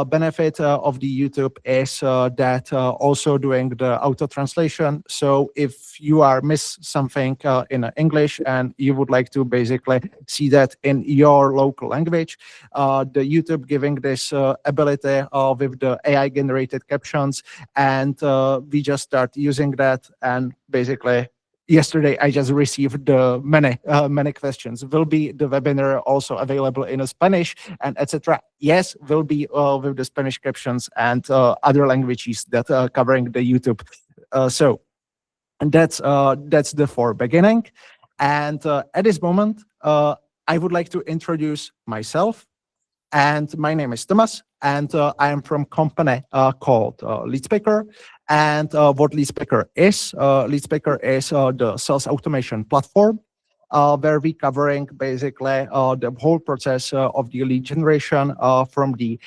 benefit of the YouTube is that also doing the auto translation. So if you are miss something in English and you would like to basically see that in your local language, the YouTube giving this ability with the AI generated captions, and we just start using that, and basically yesterday I just received many questions. Will be the webinar also available in Spanish and etc. Yes, will be with the Spanish captions and other languages that are covering the YouTube. So that's the for beginning. And at this moment, I would like to introduce myself. And my name is Thomas, and I am from company called LeadSpeaker. And what LeadSpeaker is the sales automation platform, where we covering basically the whole process of the lead generation, from the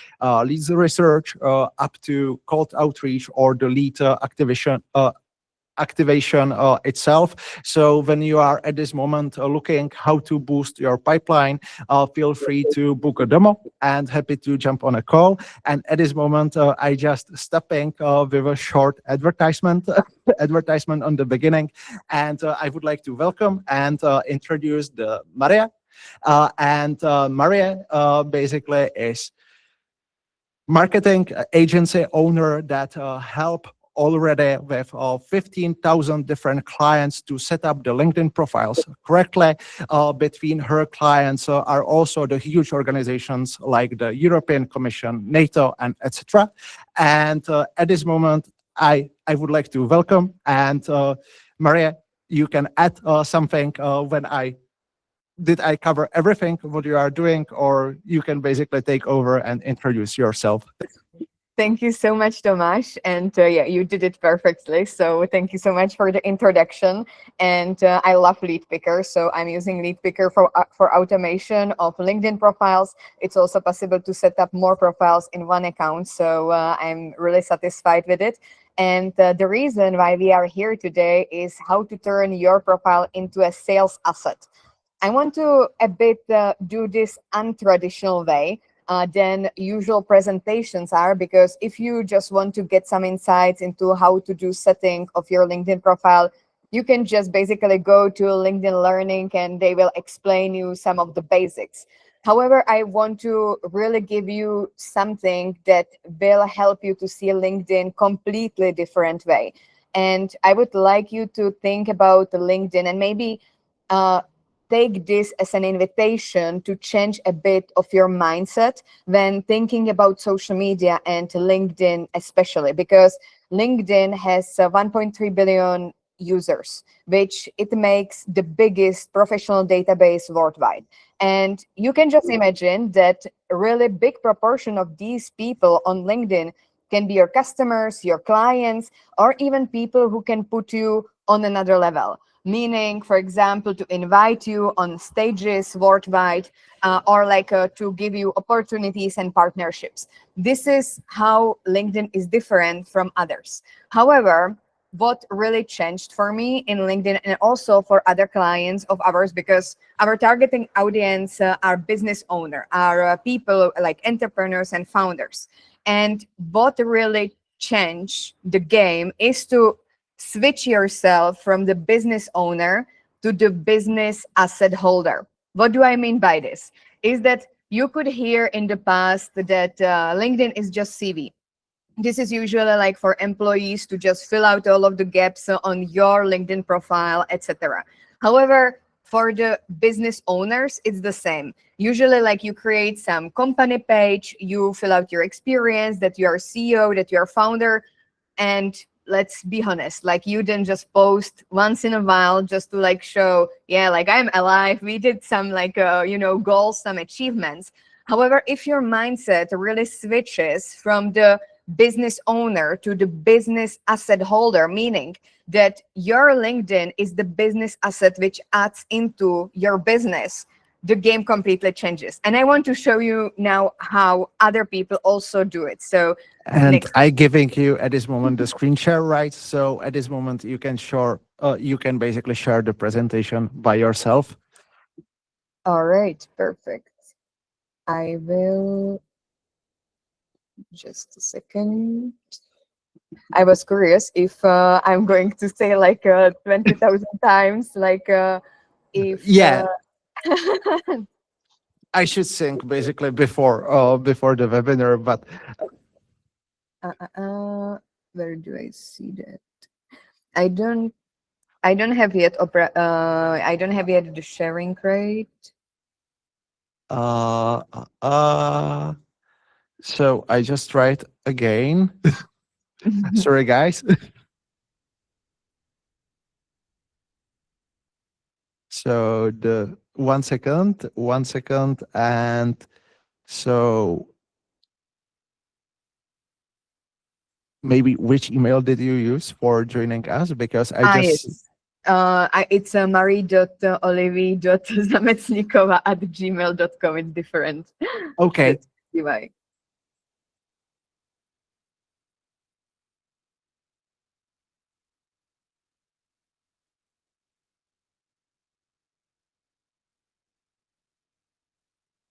leads research up to cold outreach or the lead activation itself. So when you are at this moment looking how to boost your pipeline, feel free to book a demo, and happy to jump on a call. And at this moment, I just stepping with a short advertisement advertisement on the beginning. And I would like to welcome and introduce the Maria. And Maria basically is marketing agency owner that help already with 15,000 different clients to set up the LinkedIn profiles correctly. Between her clients are also the huge organizations like the European Commission, NATO, and etc. And at this moment, I would like to welcome, and Maria, you can add something when did I cover everything what you are doing, or you can basically take over and introduce yourself. Thank you so much, Tomasz. And yeah, you did it perfectly. So thank you so much for the introduction. And I love LeadPicker. So I'm using LeadPicker for automation of LinkedIn profiles. It's also possible to set up more profiles in one account. So I'm really satisfied with it. And the reason why we are here today is how to turn your profile into a sales asset. I want to a bit do this untraditional way than usual presentations are, because if you just want to get some insights into how to do setting of your LinkedIn profile, you can just basically go to LinkedIn Learning and they will explain you some of the basics. However, I want to really give you something that will help you to see LinkedIn completely different way. And I would like you to think about LinkedIn and maybe take this as an invitation to change a bit of your mindset when thinking about social media, and LinkedIn especially, because LinkedIn has 1.3 billion users, which it makes the biggest professional database worldwide. And you can just imagine that a really big proportion of these people on LinkedIn can be your customers, your clients, or even people who can put you on another level. Meaning, for example, to invite you on stages worldwide, or like to give you opportunities and partnerships. This is how LinkedIn is different from others. However, what really changed for me in LinkedIn and also for other clients of ours, because our targeting audience are business owner, are people like entrepreneurs and founders. And what really changed the game is to switch yourself from the business owner to the business asset holder. What do I mean by this? Is that you could hear in the past that LinkedIn is just CV. This is usually like for employees to just fill out all of the gaps on your LinkedIn profile, etc. However, for the business owners, it's the same. Usually, like you create some company page, you fill out your experience, that you are CEO, that you are founder, and let's be honest, like you didn't just post once in a while just to like show, yeah, like I'm alive, we did some like goals, some achievements. However, if your mindset really switches from the business owner to the business asset holder, meaning that your LinkedIn is the business asset which adds into your business, the game completely changes. And I want to show you now how other people also do it. So and I giving you at this moment the screen share rights. So at this moment you can basically share the presentation by yourself. All right, perfect. I will Just a second. I was curious if I'm going to say like 20,000 times, like if Yeah, I should think basically before the webinar, but uh, uh, uh, where do I see that? I don't I don't have yet I don't have yet the sharing rate. uh, uh, uh, so I just tried again. Sorry, guys. So the 1 second, and so maybe which email did you use for joining us? Because I just Yes. It's marie.olivi.zamecnikova@gmail.com. It's different. okay. That's why.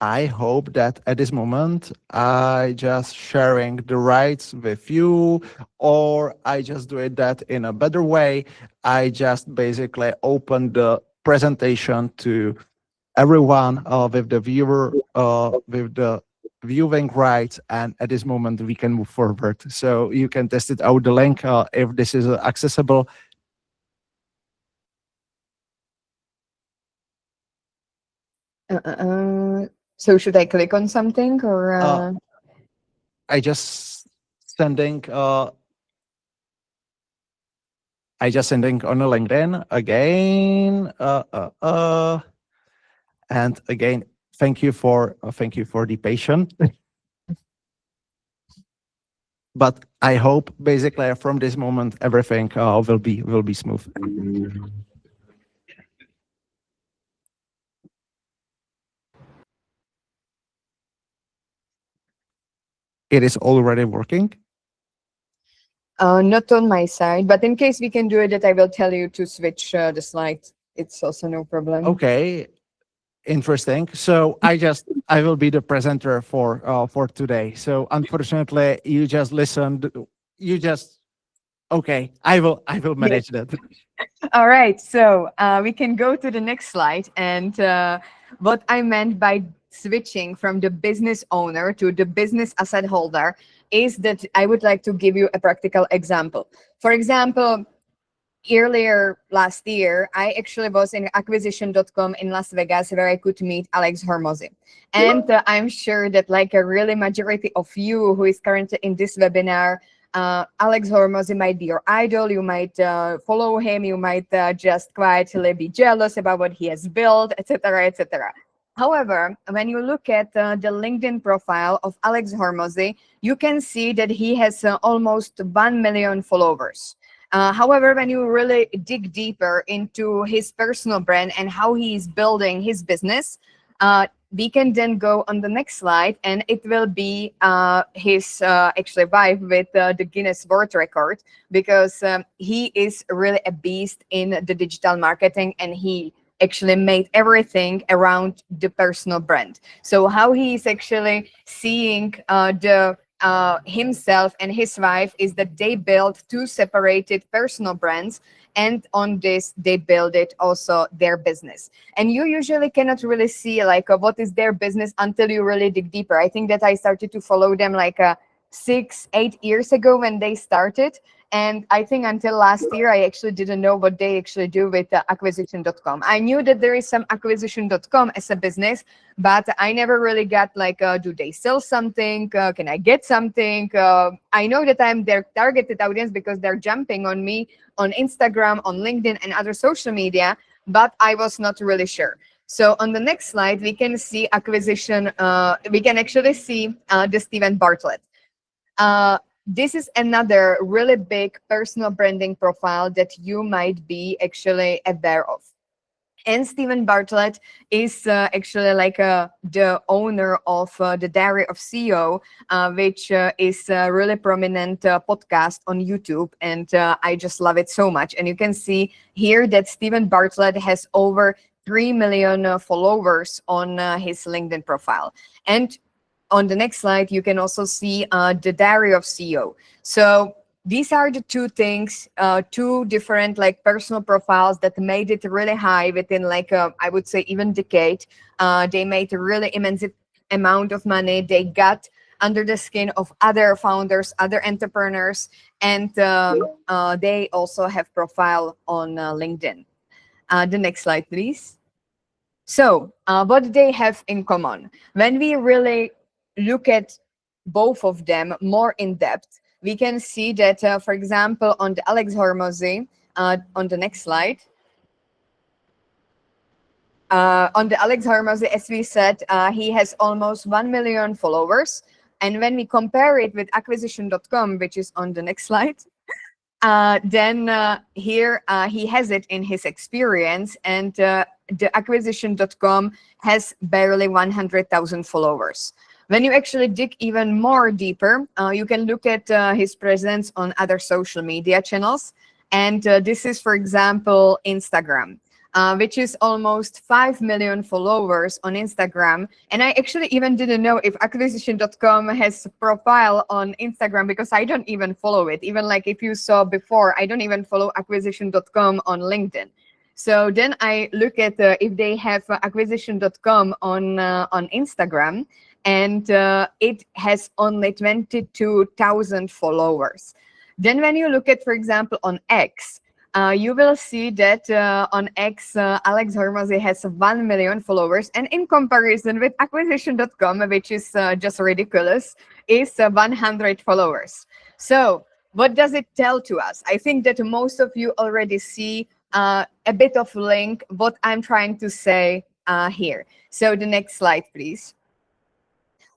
I hope that at this moment I just sharing the rights with you, or I just do it that in a better way. I just basically open the presentation to everyone with the viewer with the viewing rights, and at this moment we can move forward. So you can test it out the link if this is accessible. Uh, uh, so should I click on something or? I just sending I just sending on a LinkedIn again. And again, thank you for the patience. But I hope basically from this moment everything will be smooth. It is already working. Not on my side, but in case we can do it, that I will tell you to switch the slides. It's also no problem. Okay, interesting. So I will be the presenter for today. So unfortunately, you just listened. You just okay. I will Yes. manage that. All right, so we can go to the next slide. And what I meant by switching from the business owner to the business asset holder is that I would like to give you a practical example. For example, earlier last year, I actually was in acquisition.com in Las Vegas where I could meet Alex Hormozy. And I'm sure that like a really majority of you who is currently in this webinar, Alex Hormozy might be your idol. You might follow him. You might just quietly be jealous about what he has built, etc., etc. However, when you look at the LinkedIn profile of Alex Hormozy, you can see that he has almost 1 million followers. However, when you really dig deeper into his personal brand and how he is building his business, we can then go on the next slide, and it will be his actually wife with the Guinness World Record, because he is really a beast in the digital marketing, and he actually made everything around the personal brand. So how he is actually seeing the himself and his wife is that they build two separated personal brands, and on this they build it also their business. And you usually cannot really see like what is their business until you really dig deeper. I think that I started to follow them like 6-8 years ago when they started, and I think until last year I actually didn't know what they actually do with acquisition.com. I knew that there is some acquisition.com as a business, but I never really got like do they sell something, can I get something. I know that I'm their targeted audience because they're jumping on me on Instagram, on LinkedIn, and other social media, but I was not really sure. So on the next slide, we can see acquisition. We can actually see the Steven Bartlett. This is another really big personal branding profile that you might be actually aware of. And Steven Bartlett is actually like the owner of the Diary of CEO, which is a really prominent podcast on YouTube. And I just love it so much. And you can see here that Steven Bartlett has over 3 million followers on his LinkedIn profile. And on the next slide, you can also see the diary of CEO. So these are the two things, two different like personal profiles that made it really high within like I would say even decade. They made a really immense amount of money. They got under the skin of other founders, other entrepreneurs, and they also have profile on LinkedIn. The next slide, please. So what do they have in common? When we really look at both of them more in depth, we can see that, for example, on the Alex Hormozy, on the next slide, on the Alex Hormozy, as we said, he has almost 1 million followers. And when we compare it with acquisition.com, which is on the next slide, then here he has it in his experience, and the acquisition.com has barely 100,000 followers. When you actually dig even more deeper, you can look at his presence on other social media channels. And this is, for example, Instagram, which is almost 5 million followers on Instagram. And I actually even didn't know if acquisition.com has a profile on Instagram, because I don't even follow it. Even like if you saw before, I don't even follow acquisition.com on LinkedIn. So then I look at if they have acquisition.com on Instagram, and it has only 22,000 followers. Then when you look at, for example, on X, you will see that on X, Alex Hormozy has 1 million followers, and in comparison with acquisition.com, which is just ridiculous, is 100 followers. So what does it tell to us? I think that most of you already see a bit of link what I'm trying to say here. So the next slide, please.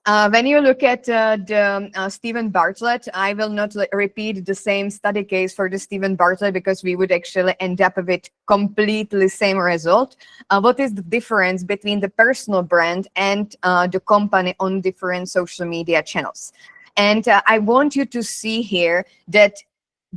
When you look at the Steven Bartlett, I will not repeat the same study case for the Steven Bartlett, because we would actually end up with completely same result. What is the difference between the personal brand and the company on different social media channels? And I want you to see here that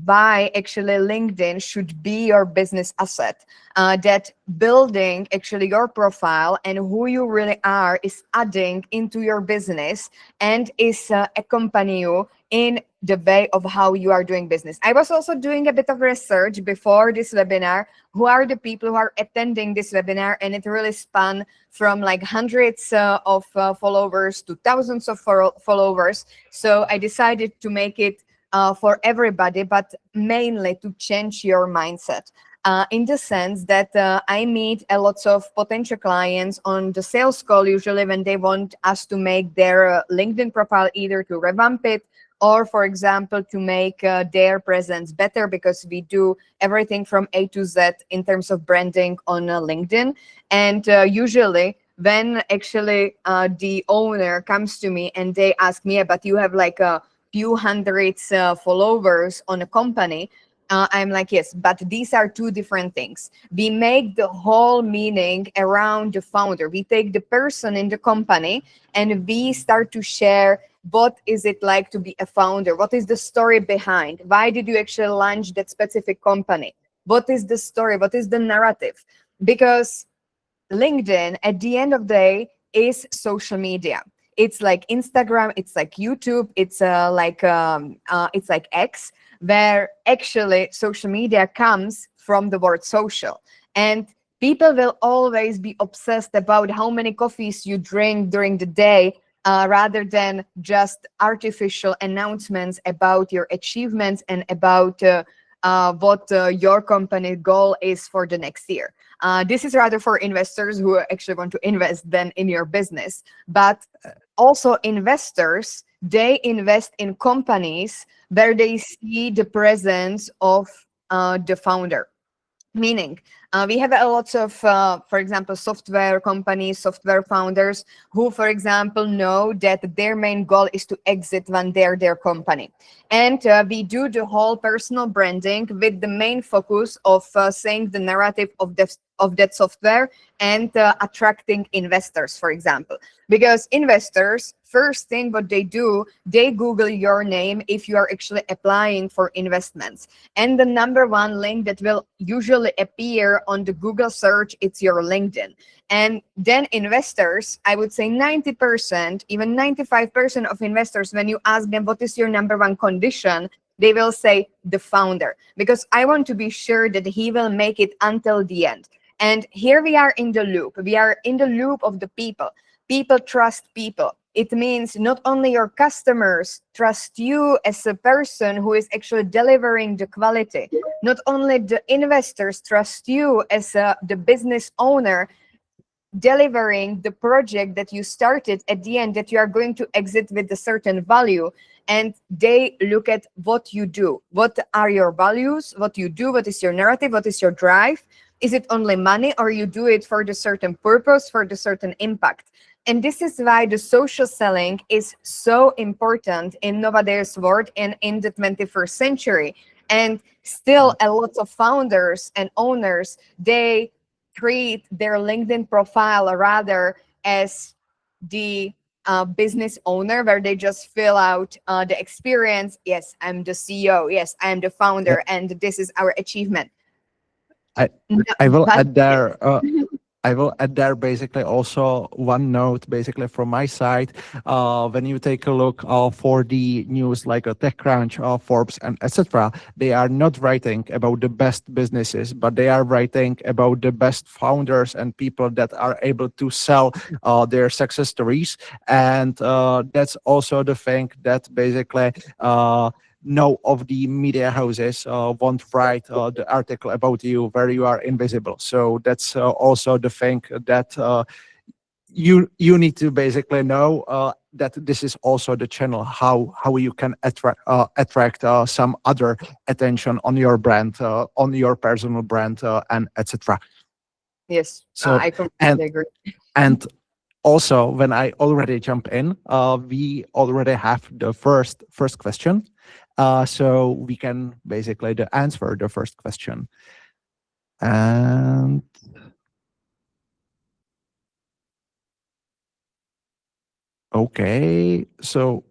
why actually LinkedIn should be your business asset, that building actually your profile and who you really are is adding into your business and is accompany you in the way of how you are doing business. I was also doing a bit of research before this webinar, who are the people who are attending this webinar, and it really spanned from like hundreds of followers to thousands of followers. So I decided to make it for everybody, but mainly to change your mindset. In the sense that I meet a lot of potential clients on the sales call, usually when they want us to make their LinkedIn profile, either to revamp it or, for example, to make their presence better, because we do everything from A to Z in terms of branding on LinkedIn. And usually when actually the owner comes to me and they ask me, but you have like a few hundreds followers on a company, I'm like, yes, but these are two different things. We make the whole meaning around the founder. We take the person in the company and we start to share what is it like to be a founder? What is the story behind? Why did you actually launch that specific company? What is the story? What is the narrative? Because LinkedIn, at the end of the day, is social media. It's like Instagram, it's like YouTube, it's like X, where actually social media comes from the word social. And people will always be obsessed about how many coffees you drink during the day, rather than just artificial announcements about your achievements and about what your company goal is for the next year. This is rather for investors who actually want to invest then in your business. But also investors, they invest in companies where they see the presence of the founder. Meaning, we have a lot of, for example, software companies, software founders who, for example, know that their main goal is to exit when they're their company. And we do the whole personal branding with the main focus of saying the narrative of that software and attracting investors, for example. Because investors, first thing what they do, they Google your name if you are actually applying for investments. And the number one link that will usually appear or on the Google search, it's your LinkedIn. And then investors, I would say 90%, even 95% of investors, when you ask them what is your number one condition, they will say the founder, because I want to be sure that he will make it until the end. And here we are in the loop. We are in the loop of the people. People trust people. It means not only your customers trust you as a person who is actually delivering the quality, not only the investors trust you as the business owner delivering the project that you started at the end, that you are going to exit with a certain value, and they look at what you do. What are your values? What you do? What is your narrative? What is your drive? Is it only money, or you do it for the certain purpose, for the certain impact? And this is why the social selling is so important in nowadays world and in the 21st century. And still a lot of founders and owners, they treat their LinkedIn profile rather as the business owner, where they just fill out the experience. Yes, I'm the CEO. Yes, I'm the founder, and this is our achievement. I No, I will but add there. I will add there basically also one note basically from my side. When you take a look for the news like TechCrunch, Forbes, and etc., they are not writing about the best businesses, but they are writing about the best founders and people that are able to sell their success stories. And that's also the thing that basically no of the media houses won't write the article about you where you are invisible. So that's also the thing that you need to basically know, that this is also the channel how you can attract some other attention on your brand, on your personal brand, and etc. yes, So I completely agree. and also, when I already jump in, we already have the first question. So we can basically answer the first question. And okay, so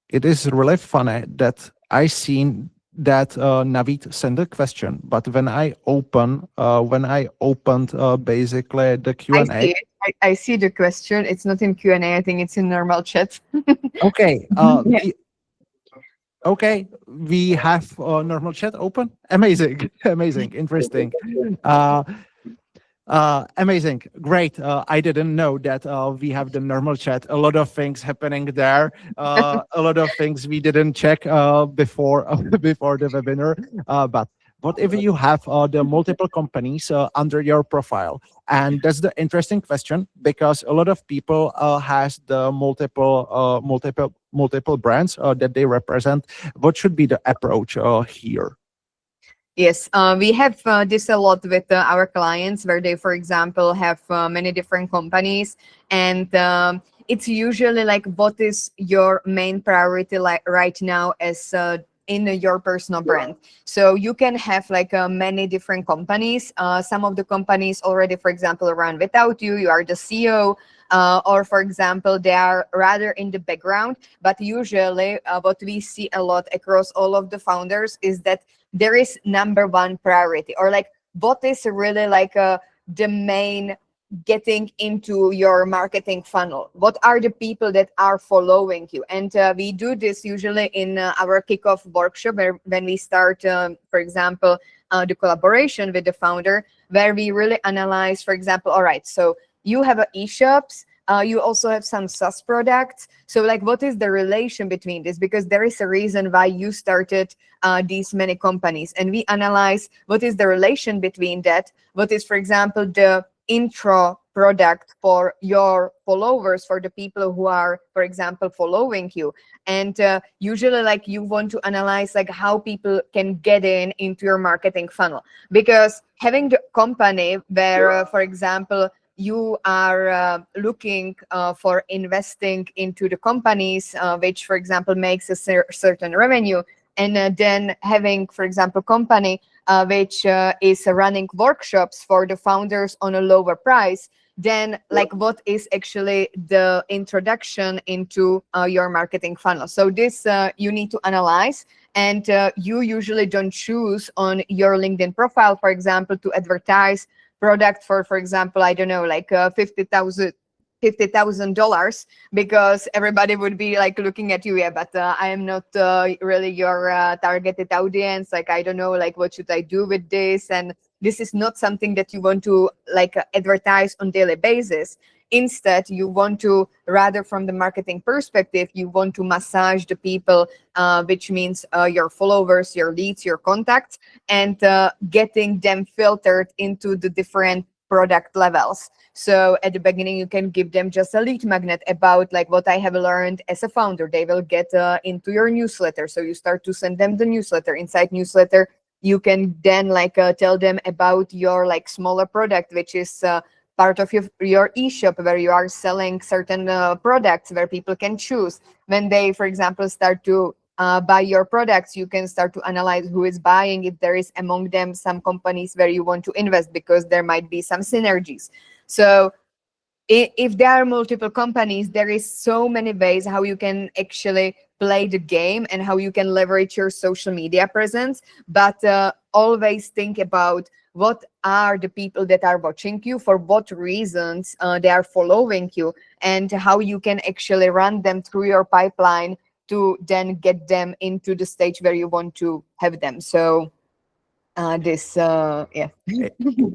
it is really funny that I seen that Navid sent a question, but when I opened basically the I Q&A. see it. I see the question. It's not in Q&A. I think it's in normal chat. Okay, Yeah. okay, we have normal chat open. Amazing, amazing, interesting. Amazing, great. I didn't know that we have the normal chat. A lot of things happening there. A lot of things we didn't check before before the webinar. But what if you have the multiple companies under your profile? And that's the interesting question, because a lot of people has the multiple brands that they represent. What should be the approach here? Yes, we have this a lot with our clients, where they, for example, have many different companies, and it's usually like, what is your main priority like right now as in your personal brand? So you can have like many different companies. Some of the companies already, for example, run without you. You are the CEO. Or for example, they are rather in the background. But usually what we see a lot across all of the founders is that there is number one priority, or like what is really like the main getting into your marketing funnel. What are the people that are following you? And we do this usually in our kickoff workshop, where when we start, for example, the collaboration with the founder, where we really analyze, for example, all right, so you have e-shops, you also have some SaaS products. So like, what is the relation between this? Because there is a reason why you started these many companies. And we analyze what is the relation between that. What is, for example, the intro product for your followers, for the people who are, for example, following you. And usually like you want to analyze like how people can get into your marketing funnel. Because having the company where, for example, you are looking for investing into the companies, which, for example, makes a certain revenue, and then having, for example, company which is running workshops for the founders on a lower price, then like what is actually the introduction into your marketing funnel. So this you need to analyze, and you usually don't choose on your LinkedIn profile, for example, to advertise product for example, I don't know, like $50,000, because everybody would be like looking at you. Yeah, but I am not really your targeted audience. Like, I don't know, like, what should I do with this? And this is not something that you want to like advertise on daily basis. Instead, you want to, rather from the marketing perspective, you want to massage the people, which means your followers, your leads, your contacts, and getting them filtered into the different product levels. So at the beginning, you can give them just a lead magnet about like what I have learned as a founder. They will get into your newsletter. So you start to send them the newsletter. Inside newsletter, you can then like tell them about your like smaller product, which is part of your e-shop, where you are selling certain products where people can choose. When they, for example, start to buy your products, you can start to analyze who is buying, if there is among them some companies where you want to invest, because there might be some synergies. So if there are multiple companies, there is so many ways how you can actually play the game and how you can leverage your social media presence. But always think about what are the people that are watching you, for what reasons they are following you, and how you can actually run them through your pipeline to then get them into the stage where you want to have them. So yeah.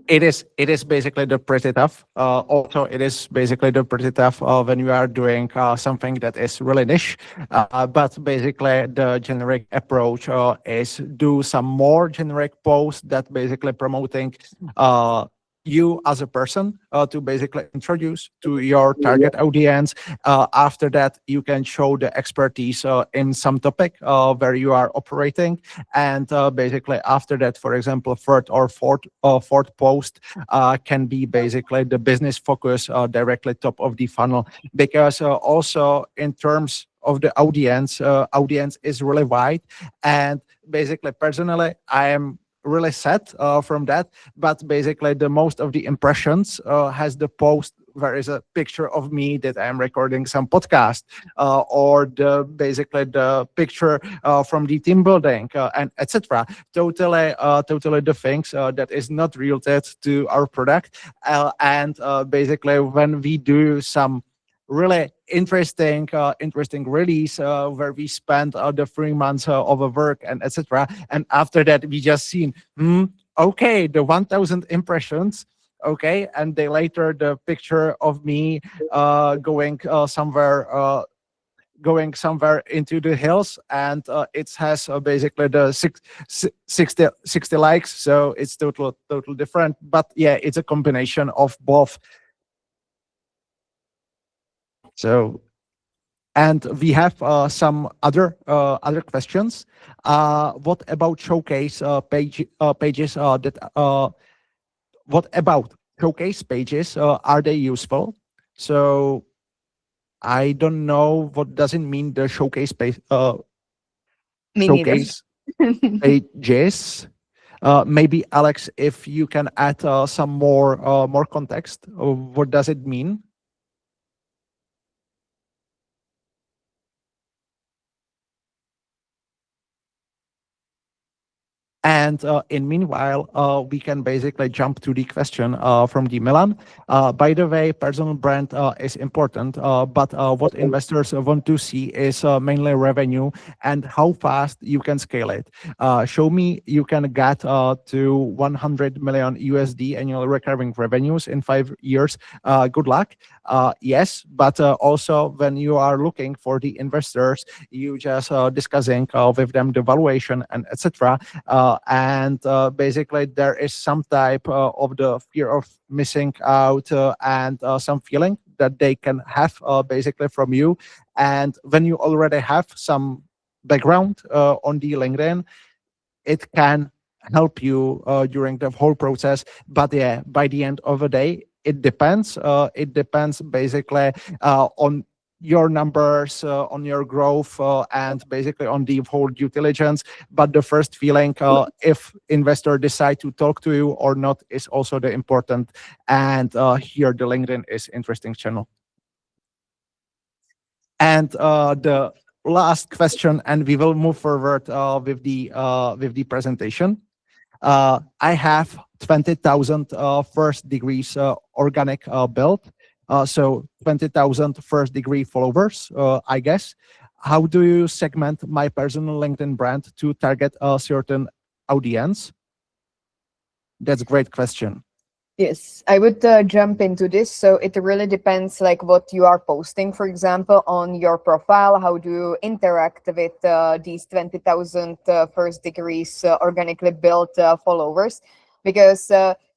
It is basically the pretty tough. Also, it is basically the pretty tough when you are doing something that is really niche. But basically, the generic approach is do some more generic posts that basically promoting you as a person to basically introduce to your target audience. After that, you can show the expertise in some topic where you are operating, and basically after that, for example, third or fourth post can be basically the business focus directly top of the funnel, because also in terms of the audience, audience is really wide, and basically personally, I am really sad from that. But basically, the most of the impressions has the post where is a picture of me that I am recording some podcast, or the basically the picture from the team building, and etc. Totally the things that is not related to our product, and basically when we do some really interesting release where we spent the 3 months of a work and etc. And after that, we just seen, okay, the 1,000 impressions. Okay, and they later the picture of me going somewhere into the hills, and it has basically the 60 likes. So it's total different. But yeah, it's a combination of both. So, and we have some other questions. What about showcase pages that? What about showcase pages? Are they useful? So I don't know what does it mean, the showcase page. Me neither. Showcase pages. Maybe Alex, if you can add some more context, what does it mean? And in meanwhile, we can basically jump to the question from the Milan. By the way, personal brand is important, but what investors want to see is mainly revenue and how fast you can scale it. Show me you can get to 100 million USD annual recurring revenues in 5 years. Good luck. Yes, but also when you are looking for the investors, you just discussing with them the valuation and etc. And basically there is some type of the fear of missing out and some feeling that they can have basically from you. And when you already have some background on the LinkedIn, it can help you during the whole process. But yeah, by the end of the day, it depends. It depends basically on your numbers, on your growth, and basically on the whole due diligence. But the first feeling, if investor decide to talk to you or not, is also the important. And here the LinkedIn is interesting channel. And the last question, and we will move forward with the presentation. I have 20,000 first degrees organic build. So 20,000 first degree followers, I guess. How do you segment my personal LinkedIn brand to target a certain audience? That's a great question. Yes, I would jump into this. So it really depends like what you are posting, for example, on your profile. How do you interact with these 20,000 first degrees organically built followers? Because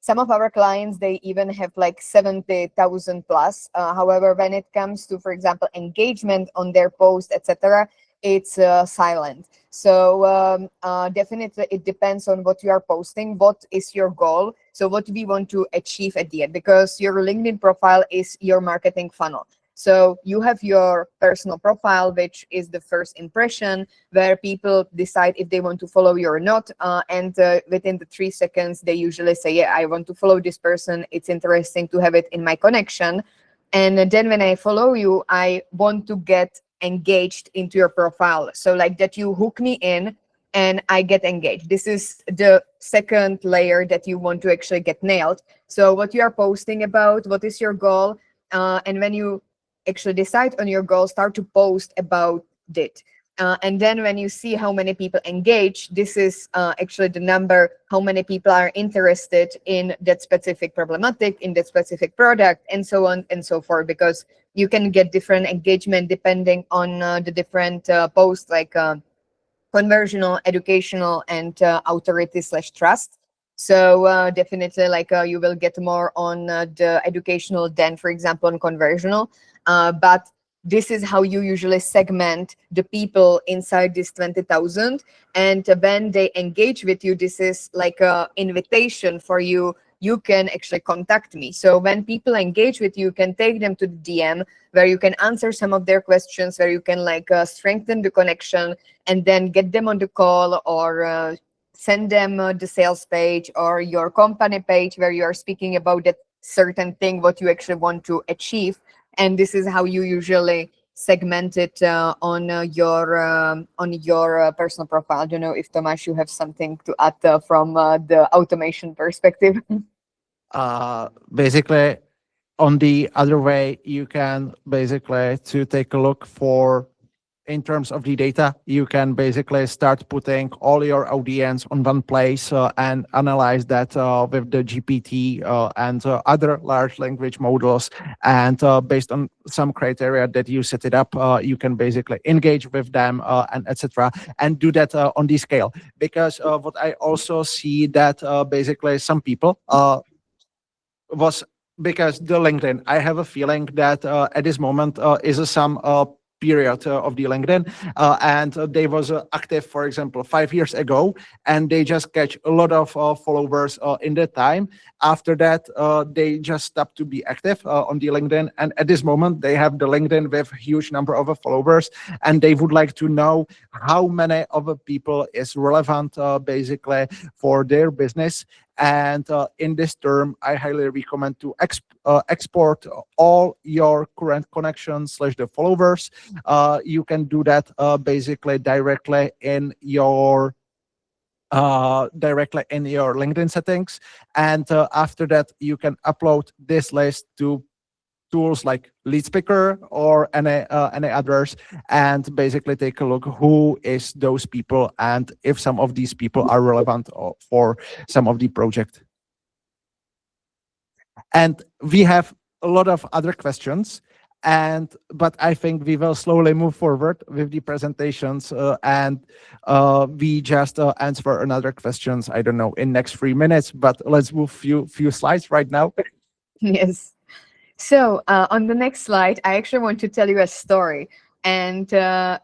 some of our clients, they even have like 70,000 plus. However, when it comes to, for example, engagement on their post, etc., it's silent. So definitely it depends on what you are posting, what is your goal. So what we want to achieve at the end, because your LinkedIn profile is your marketing funnel. So you have your personal profile, which is the first impression where people decide if they want to follow you or not. And within the 3 seconds, they usually say, yeah, I want to follow this person. It's interesting to have it in my connection. And then when I follow you, I want to get engaged into your profile. So like that you hook me in and I get engaged. This is the second layer that you want to actually get nailed. So what you are posting about, what is your goal? And when you actually decide on your goal, start to post about it. And then when you see how many people engage, this is actually the number, how many people are interested in that specific problematic, in that specific product, and so on and so forth, because you can get different engagement depending on the different posts, like conversional, educational, and authority/trust. So definitely like you will get more on the educational than, for example, on conversional. But this is how you usually segment the people inside this 20,000. And when they engage with you, this is like a invitation for you. You can actually contact me. So when people engage with you, you can take them to the DM where you can answer some of their questions, where you can like strengthen the connection and then get them on the call, or send them the sales page or your company page where you are speaking about that certain thing, what you actually want to achieve. And this is how you usually segment it on your personal profile. I don't know if Tomáš, you have something to add from the automation perspective. Basically, on the other way, you can basically to take a look for, in terms of the data, you can basically start putting all your audience on one place and analyze that with the GPT and other large language models. And based on some criteria that you set it up, you can basically engage with them and etc. And do that on the scale. Because what I also see that basically some people was because the LinkedIn, I have a feeling that at this moment is some period of the LinkedIn, and they was active, for example, 5 years ago, and they just catch a lot of followers in that time. After that, they just stopped to be active on the LinkedIn, and at this moment, they have the LinkedIn with huge number of followers, and they would like to know how many other people is relevant basically for their business. And in this term, I highly recommend to export all your current connections / the followers. You can do that basically directly in your LinkedIn settings. And after that, you can upload this list to tools like LeadSpeaker or any others, and basically take a look who is those people and if some of these people are relevant for some of the project. And we have a lot of other questions, but I think we will slowly move forward with the presentations, and we just answer another questions, I don't know, in next 3 minutes, but let's move few slides right now. Yes. So on the next slide, I actually want to tell you a story. And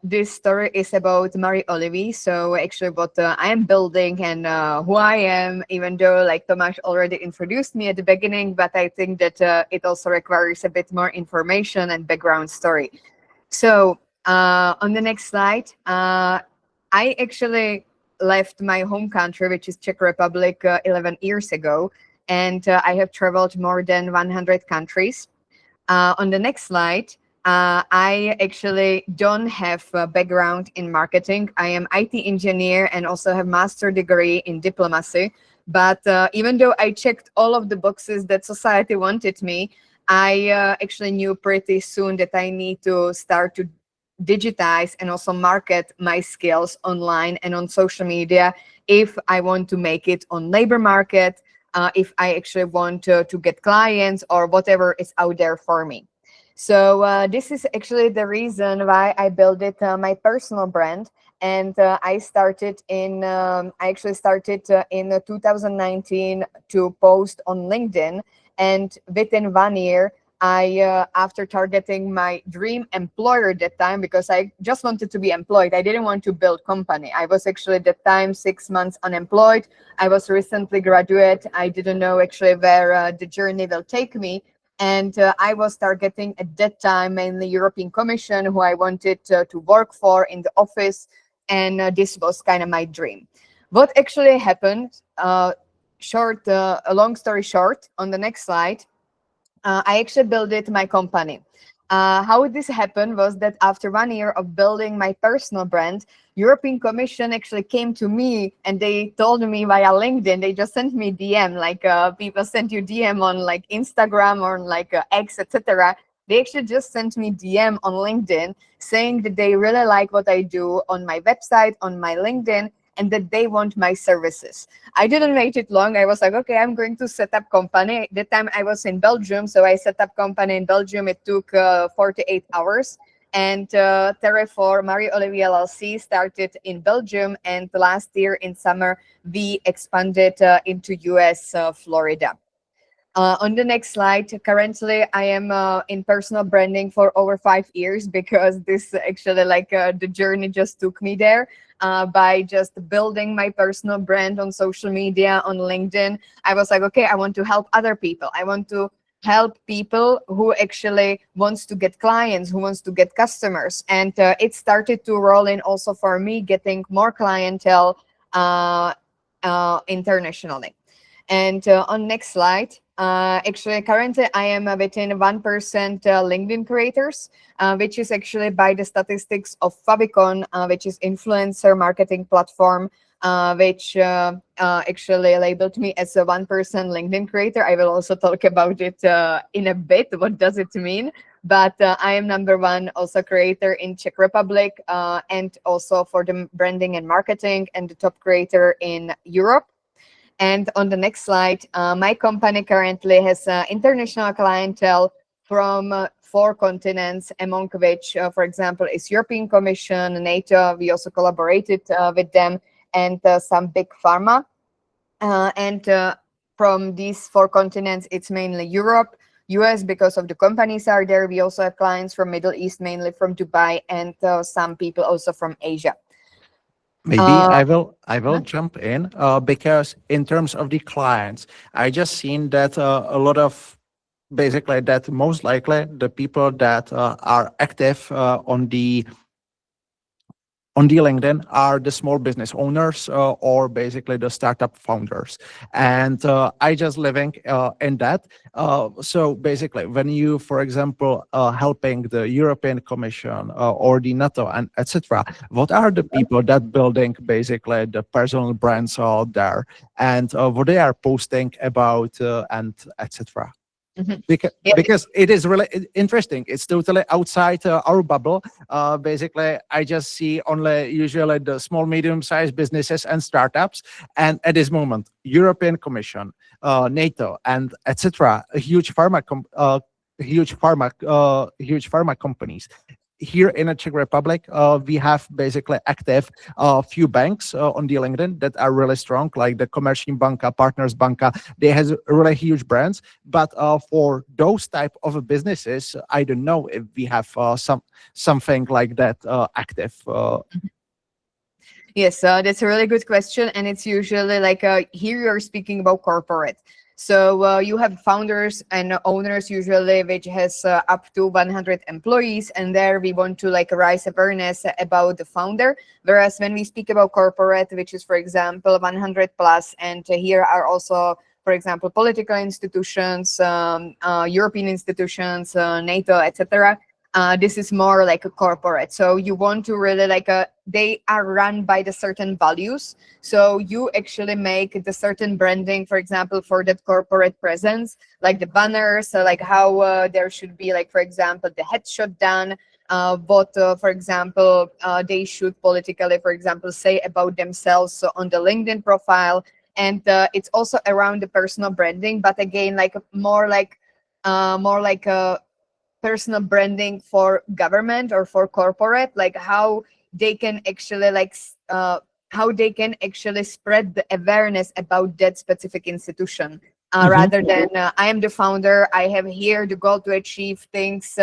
this story is about Marie Olivier. So actually what I am building and who I am, even though like Tomáš already introduced me at the beginning, but I think that it also requires a bit more information and background story. So on the next slide, I actually left my home country, which is Czech Republic, 11 years ago, and I have traveled more than 100 countries. On the next slide, I actually don't have a background in marketing. I am IT engineer and also have master degree in diplomacy. But even though I checked all of the boxes that society wanted me, I actually knew pretty soon that I need to start to digitize and also market my skills online and on social media if I want to make it on labor market, if I actually want to get clients or whatever is out there for me. So this is actually the reason why I built it my personal brand. And I actually started in 2019 to post on LinkedIn. And within 1 year, after targeting my dream employer at that time, because I just wanted to be employed, I didn't want to build company. I was actually at that time 6 months unemployed. I was recently graduate. I didn't know actually where the journey will take me. And I was targeting at that time mainly European Commission, who I wanted to work for in the office. And this was kind of my dream. What actually happened, a long story short, on the next slide, I actually built it my company. How this happened was that after 1 year of building my personal brand, European Commission actually came to me and they told me via LinkedIn. They just sent me DM, like people sent you DM on like Instagram or like X, etc. They actually just sent me DM on LinkedIn saying that they really like what I do on my website, on my LinkedIn, and that they want my services. I didn't wait it long. I was like, okay, I'm going to set up company. At that time I was in Belgium, so I set up company in Belgium. It took 48 hours. And Terre4 Marie Olivier LLC started in Belgium, and last year in summer we expanded into US, Florida. On the next slide, currently I am in personal branding for over 5 years, because this actually the journey just took me there. By just building my personal brand on social media, on LinkedIn, I was like, okay, I want to help other people. I want to help people who actually wants to get clients, who wants to get customers. And it started to roll in also for me, getting more clientele internationally. And on next slide, actually currently I am within 1% LinkedIn creators, which is actually by the statistics of Favicon, which is influencer marketing platform, which actually labeled me as a 1% LinkedIn creator. I will also talk about it in a bit. What does it mean? But I am #1 also creator in Czech Republic, and also for the branding and marketing, and the top creator in Europe. And on the next slide, my company currently has international clientele from 4 continents, among which, for example, is European Commission, NATO. We also collaborated with them, and some big pharma. And from these 4 continents, it's mainly Europe, US, because of the companies are there. We also have clients from Middle East, mainly from Dubai, and some people also from Asia. Maybe Uh, I will jump in because in terms of the clients, I just seen that a lot of basically that most likely the people that are active on the LinkedIn are the small business owners or basically the startup founders. And I just living in that. So basically, when you, for example, helping the European Commission or the NATO and etc., what are the people that building basically the personal brands out there and what they are posting about and etc. mhm. Because, Yeah. because it is really interesting. It's totally outside our bubble. Basically, I just see only usually the small, medium-sized businesses and startups. And at this moment, European Commission, NATO, and etc., huge pharma companies. Here in the Czech Republic, we have basically active few banks on the LinkedIn that are really strong, like the Komerční banka, Partners Banka. They has really huge brands. But for those type of businesses, I don't know if we have something like that active. Yes, that's a really good question, and it's usually like here you're speaking about corporate. So you have founders and owners usually, which has up to 100 employees, and there we want to like raise awareness about the founder. Whereas when we speak about corporate, which is for example 100 plus, and here are also, for example, political institutions, European institutions, NATO, etc. This is more like a corporate. So you want to really like they are run by the certain values. So you actually make the certain branding, for example, for that corporate presence, like the banners, like how there should be, like, for example, the headshot done, what, for example, they should politically, for example, say about themselves on the LinkedIn profile. And it's also around the personal branding, but again, like more like a personal branding for government or for corporate, like how they can actually how they can actually spread the awareness about that specific institution, Mhm. rather than I am the founder, I have here the goal to achieve things,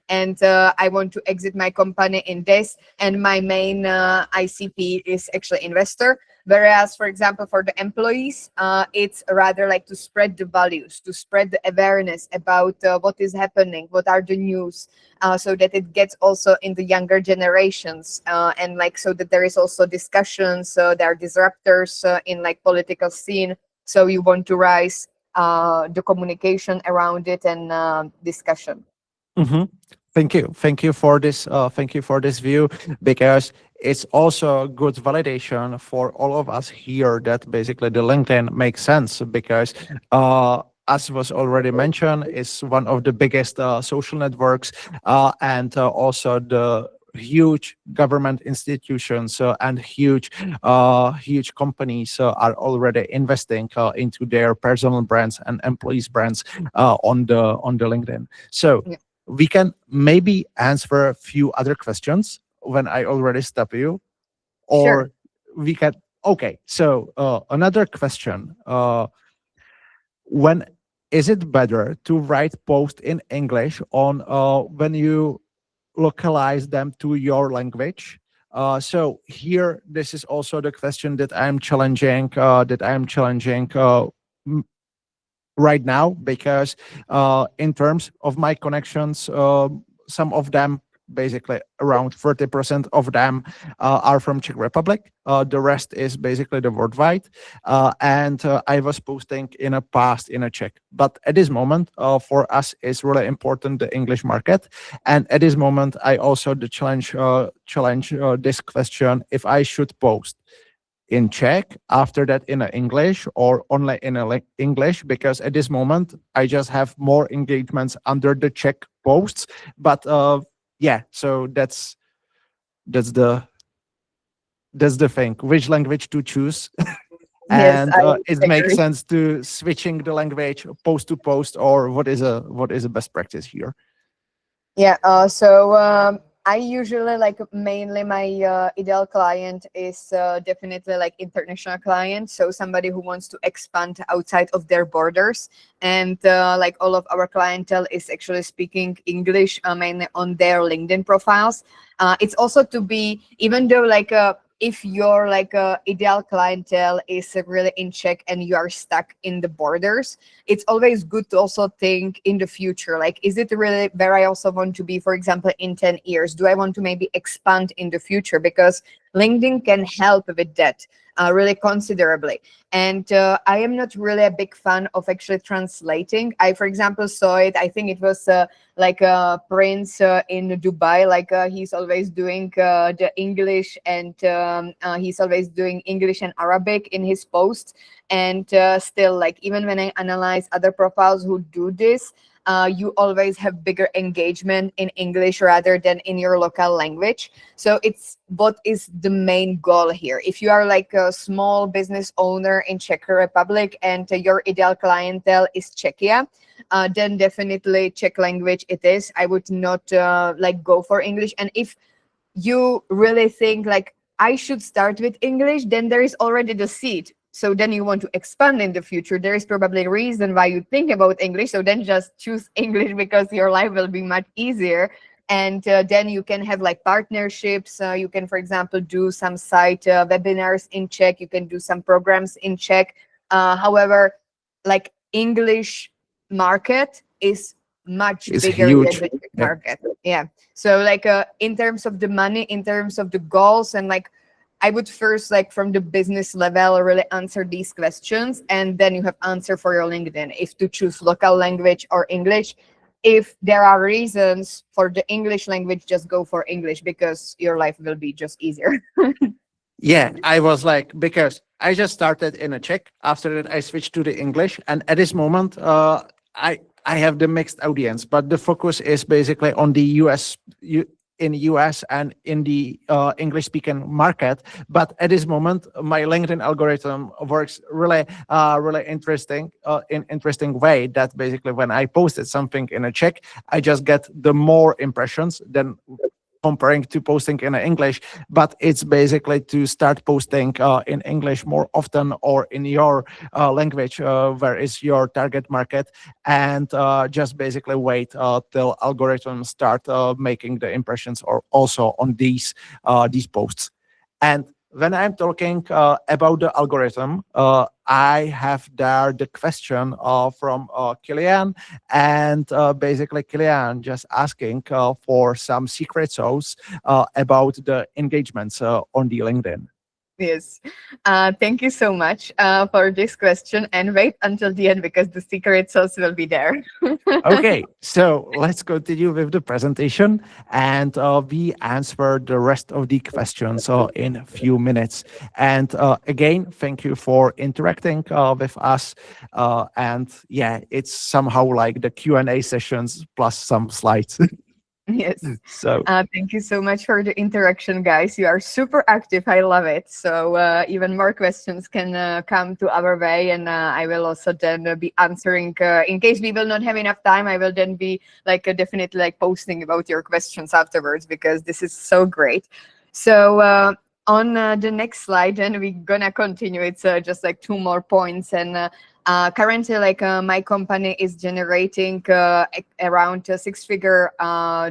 and I want to exit my company in this, and my main ICP is actually investor. Whereas, for example, for the employees, it's rather like to spread the values, to spread the awareness about what is happening, what are the news, so that it gets also in the younger generations, and like so that there is also discussions. There are disruptors in like political scene. So you want to rise the communication around it and discussion. Mhm. Thank you. Thank you for this. Thank you for this view, because it's also a good validation for all of us here that basically the LinkedIn makes sense, because as was already mentioned, it's one of the biggest social networks, and also the huge government institutions and huge companies are already investing into their personal brands and employees brands on the LinkedIn. So Yeah. we can maybe answer a few other questions when I already stop you, Sure. or we can. Okay, so another question: when is it better to write post in English on when you localize them to your language? So here, this is also the question that I'm challenging. Right now, because in terms of my connections, some of them, basically around 30% of them, are from Czech Republic. The rest is basically the worldwide. And I was posting in a past in a Czech, but at this moment, for us is really important the English market. And at this moment, I also the challenge this question: if I should post in Czech, after that in English, or only in English, because at this moment I just have more engagements under the Czech posts. But yeah, so that's the that's the thing, which language to choose. Yes, And I it makes agree. sense to switching the language post to post, or what is a best practice here? Yeah, so I usually like mainly my ideal client is definitely like international client, so somebody who wants to expand outside of their borders, and like all of our clientele is actually speaking English mainly on their LinkedIn profiles. It's also to be, even though like if your like ideal clientele is really in Czech and you are stuck in the borders, it's always good to also think in the future, like, is it really where I also want to be, for example, in 10 years? Do I want to maybe expand in the future? Because LinkedIn can help with that really considerably. And I am not really a big fan of actually translating. I, for example, saw it, I think it was like a prince in Dubai, like he's always doing the English, and he's always doing English and Arabic in his posts. And still, like, even when I analyze other profiles who do this, you always have bigger engagement in English rather than in your local language. So it's what is the main goal here. If you are like a small business owner in Czech Republic and your ideal clientele is Czechia, then definitely Czech language it is. I would not like go for English. And if you really think like I should start with English, then there is already the seed. So then you want to expand in the future. There is probably a reason why you think about English. So then just choose English because your life will be much easier. And then you can have like partnerships. You can, for example, do some site webinars in Czech. You can do some programs in Czech. However, like English market is much It's bigger than huge. the Czech Yeah. market. Yeah. So like in terms of the money, in terms of the goals, and like I would first like from the business level really answer these questions, and then you have answer for your LinkedIn if to choose local language or English. If there are reasons for the English language, just go for English because your life will be just easier. Yeah, I was like, because I just started in a Czech. After that, I switched to the English, and at this moment, I have the mixed audience, but the focus is basically on the in US and in the English speaking market. But at this moment, my LinkedIn algorithm works really interesting in interesting way. That basically when I posted something in a Czech, I just get the more impressions than comparing to posting in English, but it's basically to start posting in English more often or in your language where is your target market, and just basically wait till algorithms start making the impressions or also on these posts. And when I'm talking about the algorithm, I have there the question from Kilian, and basically Kilian just asking for some secret sauce about the engagements on the LinkedIn. Yes. Thank you so much for this question. And wait until the end because the secret sauce will be there. Okay, so let's continue with the presentation, and we answer the rest of the questions in a few minutes. And again, thank you for interacting with us. And yeah, it's somehow like the Q&A sessions plus some slides. Yes. So Thank you so much for the interaction, guys. You are super active. I love it. So even more questions can come to our way, and I will also then be answering. In case we will not have enough time, I will then be like definitely like posting about your questions afterwards because this is so great. So on the next slide, then we're gonna continue. It's just like two more points, and currently, like my company is generating around six-figure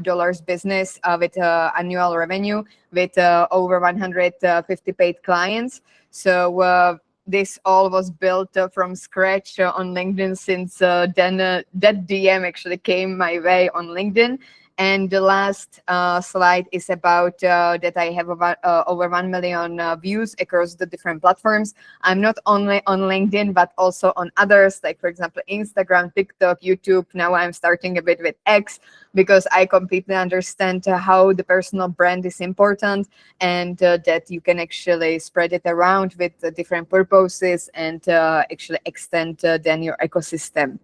dollars business with annual revenue with over 150 paid clients. So this all was built from scratch on LinkedIn since then that DM actually came my way on LinkedIn. And the last slide is about that I have about, over 1 million views across the different platforms. I'm not only on LinkedIn, but also on others, like, for example, Instagram, TikTok, YouTube. Now I'm starting a bit with X because I completely understand how the personal brand is important and that you can actually spread it around with different purposes and actually extend then your ecosystem.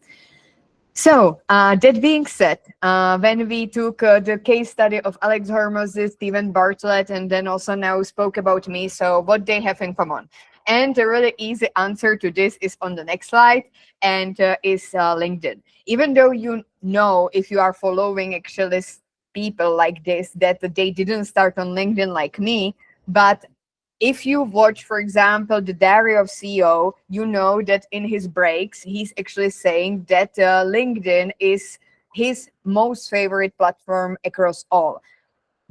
So that being said, when we took the case study of Alex Hormozy, Stephen Bartlett, and then also now spoke about me, so what they have in common. And the really easy answer to this is on the next slide, and is LinkedIn. Even though you know, if you are following actually people like this, that they didn't start on LinkedIn like me, but if you watch, for example, the Diary of CEO, you know that in his breaks, he's actually saying that LinkedIn is his most favorite platform across all.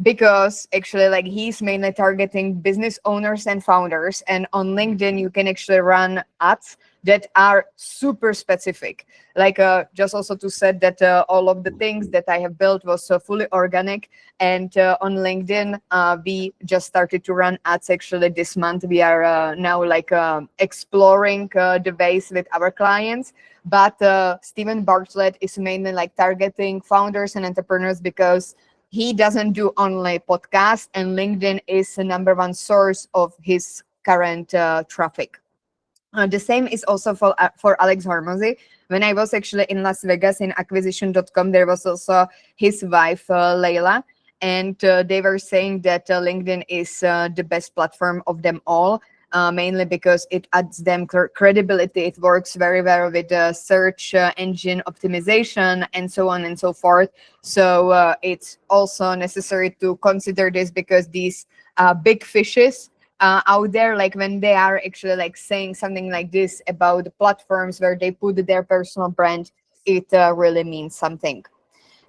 Because actually, like, he's mainly targeting business owners and founders. And on LinkedIn, you can actually run ads that are super specific. Like just also to say that all of the things that I have built was fully organic. And on LinkedIn, we just started to run ads actually this month. We are now like exploring the ways with our clients. But Stephen Bartlett is mainly like targeting founders and entrepreneurs because he doesn't do only podcasts, and LinkedIn is the number one source of his current traffic. The same is also for Alex Hormozy. When I was actually in Las Vegas in acquisition.com, there was also his wife, Layla, and they were saying that LinkedIn is the best platform of them all. Mainly because it adds them credibility. It works very well with the search engine optimization and so on and so forth. So it's also necessary to consider this because these big fishes out there, like when they are actually like saying something like this about the platforms where they put their personal brand, it really means something.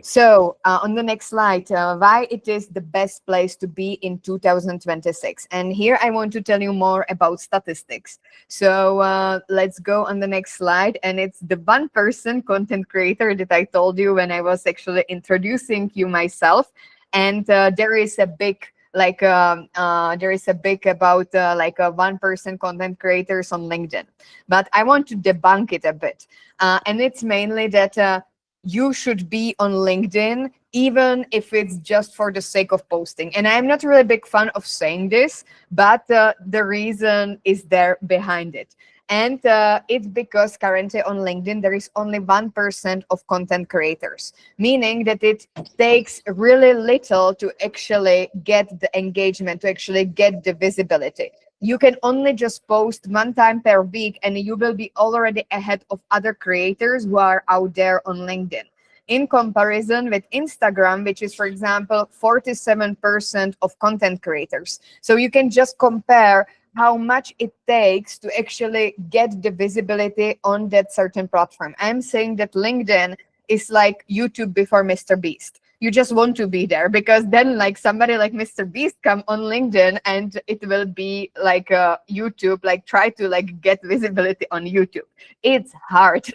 So on the next slide, why it is the best place to be in 2026. And here I want to tell you more about statistics. So let's go on the next slide. And it's the one person content creator that I told you when I was actually introducing you myself. And there is a big there is a big about like a one person content creators on LinkedIn. But I want to debunk it a bit. And it's mainly that you should be on LinkedIn, even if it's just for the sake of posting. And I'm not really a big fan of saying this, but the reason is there behind it. And it's because currently on LinkedIn, there is only 1% of content creators, meaning that it takes really little to actually get the engagement, to actually get the visibility. You can only just post one time per week and you will be already ahead of other creators who are out there on LinkedIn. In comparison with Instagram, which is, for example, 47% of content creators. So you can just compare how much it takes to actually get the visibility on that certain platform. I'm saying that LinkedIn is like YouTube before Mr. Beast. You just want to be there because then like somebody like Mr. Beast come on LinkedIn and it will be like YouTube, like try to like get visibility on YouTube. It's hard,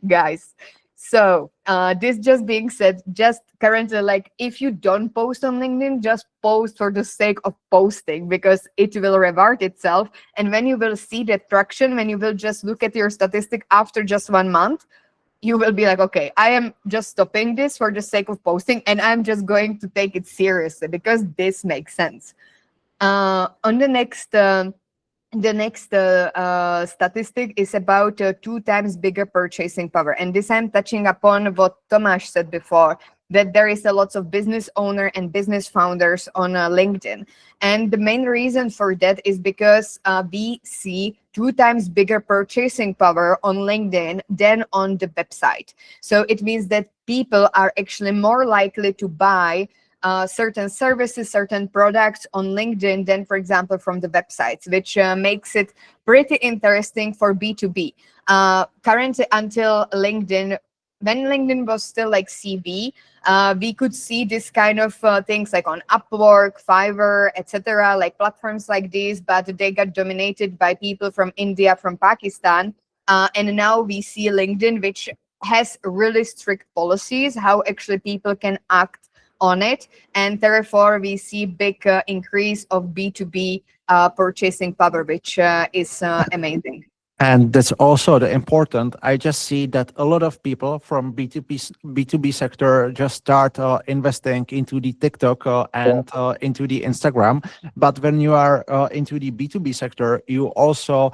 guys. So this just being said, just currently, like if you don't post on LinkedIn, just post for the sake of posting because it will reward itself. And when you will see the traction, when you will just look at your statistic after just 1 month, you will be like, okay, I am just stopping this for the sake of posting and I'm just going to take it seriously because this makes sense. On the next statistic is about 2 times bigger purchasing power. And this I'm touching upon what Tomáš said before, that there is a lot of business owner and business founders on LinkedIn. And the main reason for that is because we see 2 times bigger purchasing power on LinkedIn than on the website. So it means that people are actually more likely to buy certain services, certain products on LinkedIn than, for example, from the websites, which makes it pretty interesting for B2B. Currently, until LinkedIn, when LinkedIn was still like CV, we could see this kind of things like on Upwork, Fiverr, etc., like platforms like these, but they got dominated by people from India, from Pakistan. And now we see LinkedIn, which has really strict policies, how actually people can act on it, and therefore we see big increase of B2B purchasing power, which is amazing. And that's also the important. I just see that a lot of people from B2B sector just start investing into the TikTok and into the Instagram. But when you are into the B2B sector, you also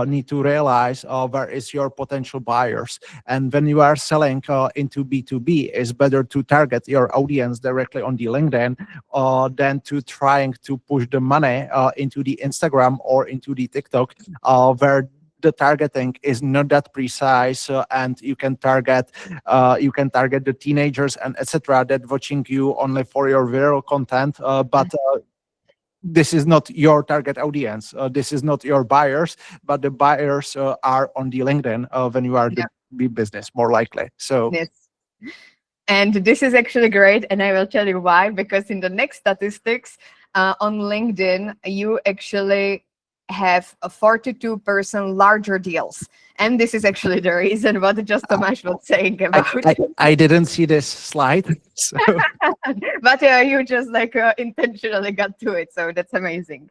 need to realize where is your potential buyers. And when you are selling into B2B, it's better to target your audience directly on the LinkedIn than to trying to push the money into the Instagram or into the TikTok, where the targeting is not that precise, and you can target the teenagers and etc. that watching you only for your viral content, but this is not your target audience. This is not your buyers, but the buyers are on the LinkedIn when you are the big business, more likely. So yes. And this is actually great, and I will tell you why. Because in the next statistics on LinkedIn, you actually have a 42% larger deals. And this is actually the reason what just Tomáš was saying about. I didn't see this slide. So. But you just like intentionally got to it. So that's amazing.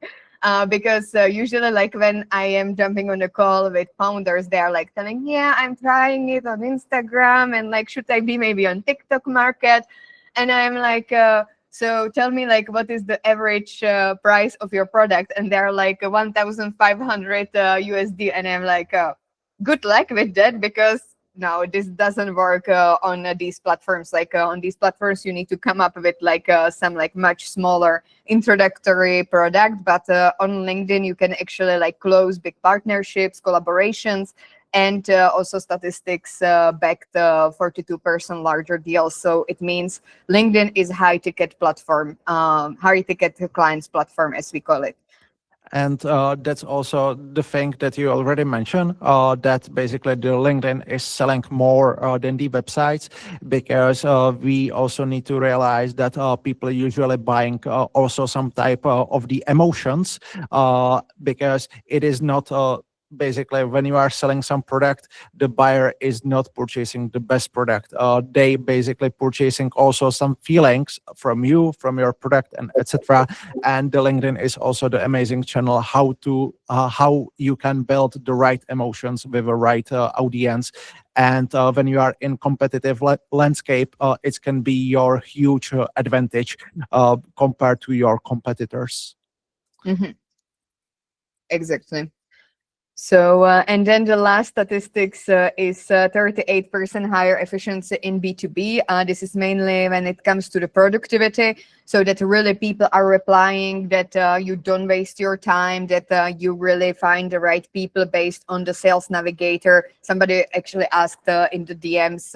Because usually like when I am jumping on a call with founders, they are like telling, yeah, I'm trying it on Instagram and like, should I be maybe on TikTok market? And I'm like, so tell me like, what is the average price of your product? And they're like 1,500 USD. And I'm like, good luck with that, because no, this doesn't work on these platforms. Like on these platforms, you need to come up with like some like much smaller introductory product. But on LinkedIn, you can actually like close big partnerships, collaborations, and also statistics backed 42% larger deals. So it means LinkedIn is high ticket platform, high ticket clients platform, as we call it. And that's also the thing that you already mentioned, that basically the LinkedIn is selling more than the websites, because we also need to realize that people are usually buying also some type of the emotions, because it is not basically when you are selling some product, the buyer is not purchasing the best product. They basically purchasing also some feelings from you, from your product, and etc. And the LinkedIn is also the amazing channel how you can build the right emotions with the right audience. And when you are in competitive landscape, it can be your huge advantage compared to your competitors. Mhm. Exactly. So, and then the last statistics is 38% higher efficiency in B2B. This is mainly when it comes to the productivity. So that really people are replying that you don't waste your time, that you really find the right people based on the Sales Navigator. Somebody actually asked in the DMs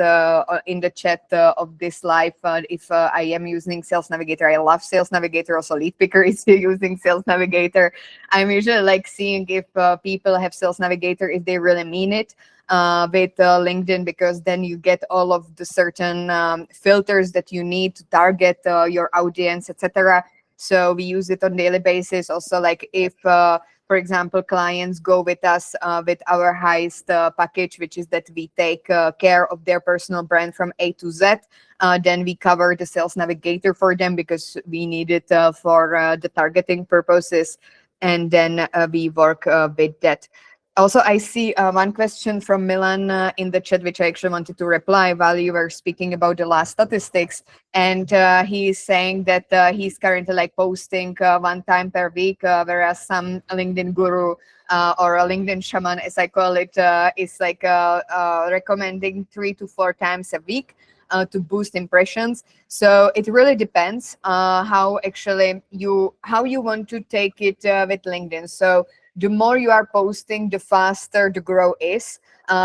in the chat of this live if I am using Sales Navigator. I love Sales Navigator. Also, Lead Picker is using Sales Navigator. I'm usually like seeing if people have Sales Navigator, if they really mean it with LinkedIn, because then you get all of the certain filters that you need to target your audience, etc. So we use it on daily basis. Also, like if, for example, clients go with us with our highest package, which is that we take care of their personal brand from A to Z. Then we cover the Sales Navigator for them because we need it for the targeting purposes. And then we work with that. Also, I see one question from Milan in the chat, which I actually wanted to reply while you were speaking about the last statistics. And he's saying that he's currently like posting one time per week, whereas some LinkedIn guru or a LinkedIn shaman, as I call it, is like recommending 3 to 4 times a week to boost impressions. So it really depends how actually how you want to take it with LinkedIn. So the more you are posting, the faster the growth is.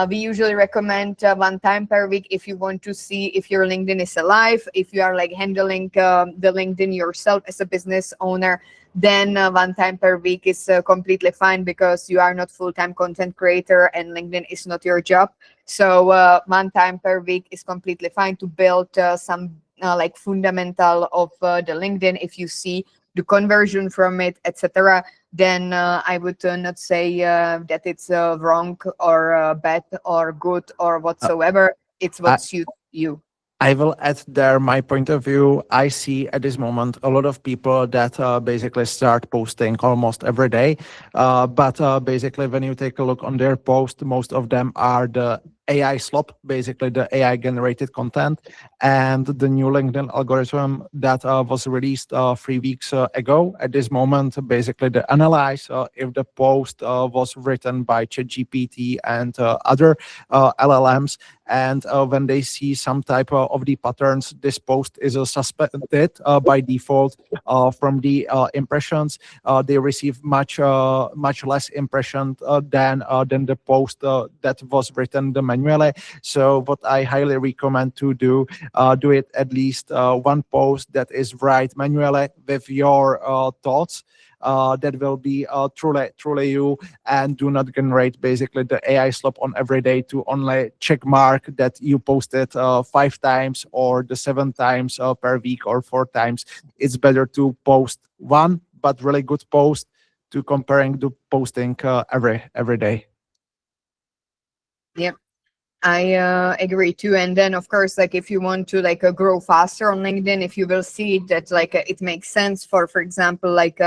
We usually recommend one time per week if you want to see if your LinkedIn is alive, if you are like handling the LinkedIn yourself as a business owner, then one time per week is completely fine because you are not full-time content creator and LinkedIn is not your job. So one time per week is completely fine to build some like fundamental of the LinkedIn. If you see the conversion from it, etc., then I would not say that it's wrong or bad or good or whatsoever. It's what suits you. I will add there my point of view. I see at this moment a lot of people that basically start posting almost every day. But basically, when you take a look on their post, most of them are the AI slop, basically the AI generated content. And the new LinkedIn algorithm that was released 3 weeks ago, at this moment, basically they analyze if the post was written by ChatGPT and other LLMs. And when they see some type of the patterns, this post is suspected by default from the impressions. They receive much less impression than the post that was written manually. So what I highly recommend to do it at least one post that is write manually with your thoughts. That will be truly you, and do not generate basically the AI slop on every day to only check mark that you posted 5 times or the 7 times per week or 4 times. It's better to post one but really good post to comparing to posting every day. Yep. I agree too. And then of course, like if you want to like grow faster on LinkedIn, if you will see that like it makes sense for example, like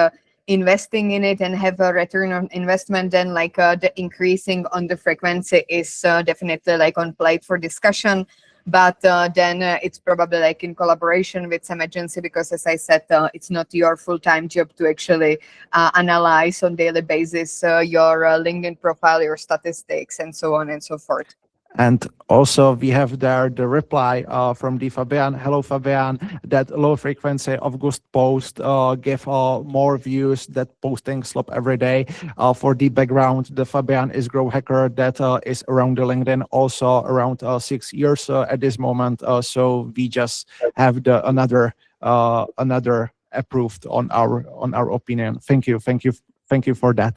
investing in it and have a return on investment, then like the increasing on the frequency is definitely like on plate for discussion. But then it's probably like in collaboration with some agency, because as I said, it's not your full-time job to actually analyze on daily basis your LinkedIn profile, your statistics, and so on and so forth. And also we have there the reply from the Fabian. Hello, Fabian. That low frequency of ghost post give more views that posting slop every day. For the background, the Fabian is grow hacker that is around the LinkedIn also around 6 years at this moment. So we just have the another approved on our opinion. Thank you thank you for that.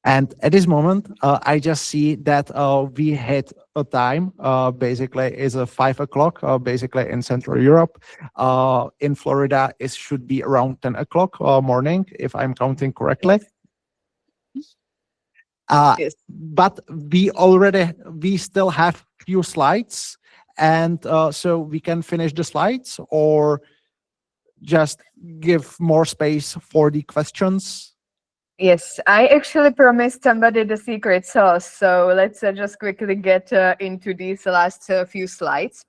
And at this moment, I just see that we hit a time. Basically, is 5 o'clock. Basically, in Central Europe, in Florida, it should be around 10 o'clock morning, if I'm counting correctly. Yes. But we still have few slides, and so we can finish the slides or just give more space for the questions. Yes, I actually promised somebody the secret sauce. So let's just quickly get into these last few slides.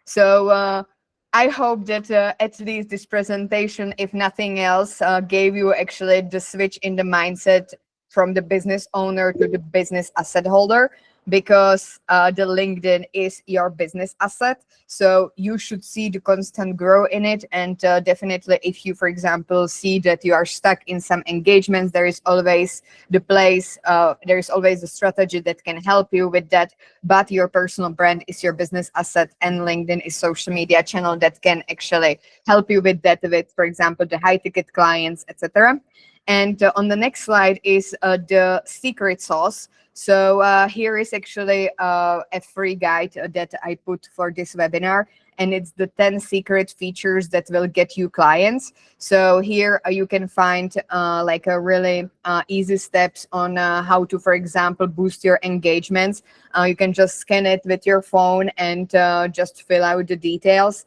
So I hope that at least this presentation, if nothing else, gave you actually the switch in the mindset from the business owner to the business asset holder, because the LinkedIn is your business asset. So you should see the constant growth in it. And definitely, if you, for example, see that you are stuck in some engagements, there is always the place, there is always a strategy that can help you with that. But your personal brand is your business asset, and LinkedIn is social media channel that can actually help you with that, with, for example, the high ticket clients, etc. And on the next slide is the secret sauce. So here is actually a free guide that I put for this webinar, and it's the 10 secret features that will get you clients. So here you can find like a really easy steps on how to, for example, boost your engagements. You can just scan it with your phone and just fill out the details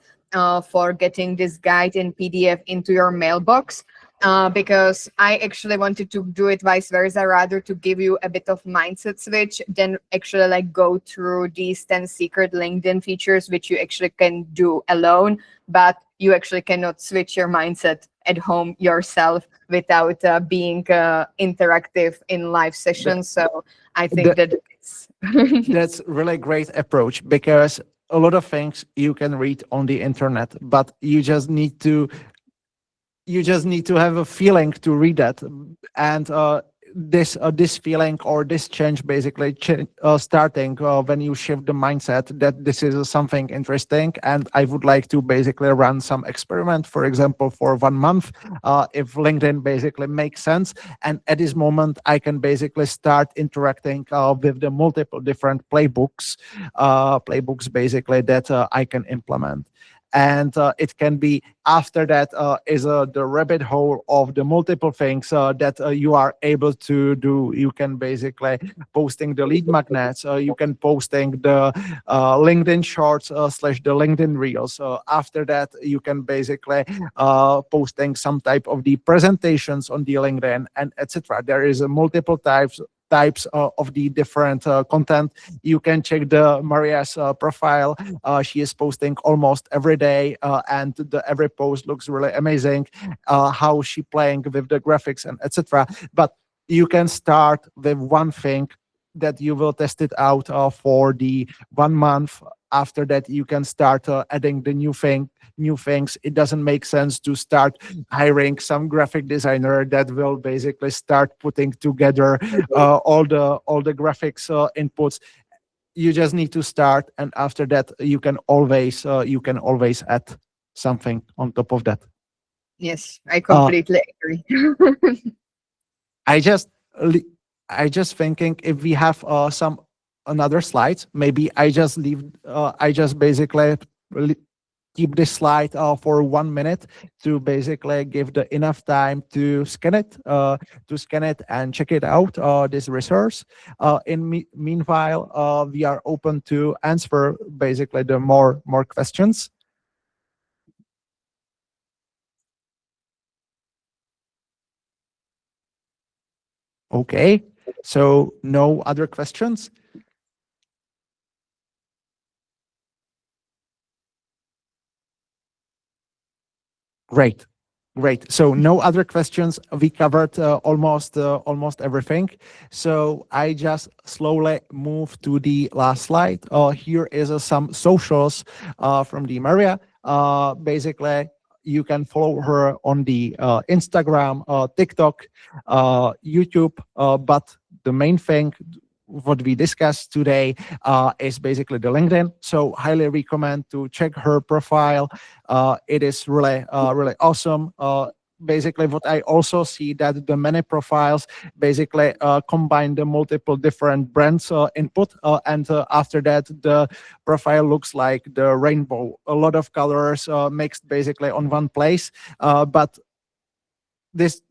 for getting this guide in PDF into your mailbox. Because I actually wanted to do it vice versa, rather to give you a bit of mindset switch than actually like go through these 10 secret LinkedIn features, which you actually can do alone, but you actually cannot switch your mindset at home yourself without being interactive in live sessions. So I think that it's That's really great approach, because a lot of things you can read on the internet, but you just need to have a feeling to read that. And this feeling or this change basically starting when you shift the mindset that this is something interesting, and I would like to basically run some experiment, for example, for 1 month, if LinkedIn basically makes sense. And at this moment, I can basically start interacting with the multiple different playbooks basically that I can implement. And it can be after that is the rabbit hole of the multiple things that you are able to do. You can basically posting the lead magnets, you can posting the LinkedIn shorts slash the LinkedIn reels. After that, you can basically posting some type of the presentations on the LinkedIn, and etc. There is multiple types of the different content. You can check the Maria's profile. She is posting almost every day, and every post looks really amazing. How she playing with the graphics and etc. But you can start with one thing that you will test it out for the 1 month. After that, you can start adding the new things. It doesn't make sense to start hiring some graphic designer that will basically start putting together all the graphics inputs. You just need to start, and after that, you can always add something on top of that. yes, I completely agree. I just thinking if we have some another slides, maybe I just basically keep this slide for 1 minute to basically give the enough time to scan it and check it out, this resource. Meanwhile, we are open to answer basically the more questions. Okay, so no other questions. Great. So no other questions. We covered almost everything. So I just slowly move to the last slide. Here is some socials from the Maria. Basically, you can follow her on the Instagram, TikTok, YouTube. But the main thing what we discussed today is basically the LinkedIn. So highly recommend to check her profile. It is really awesome. basically what I also see, that the many profiles basically combine the multiple different brands input, and after that the profile looks like the rainbow, a lot of colors mixed basically on one place. But this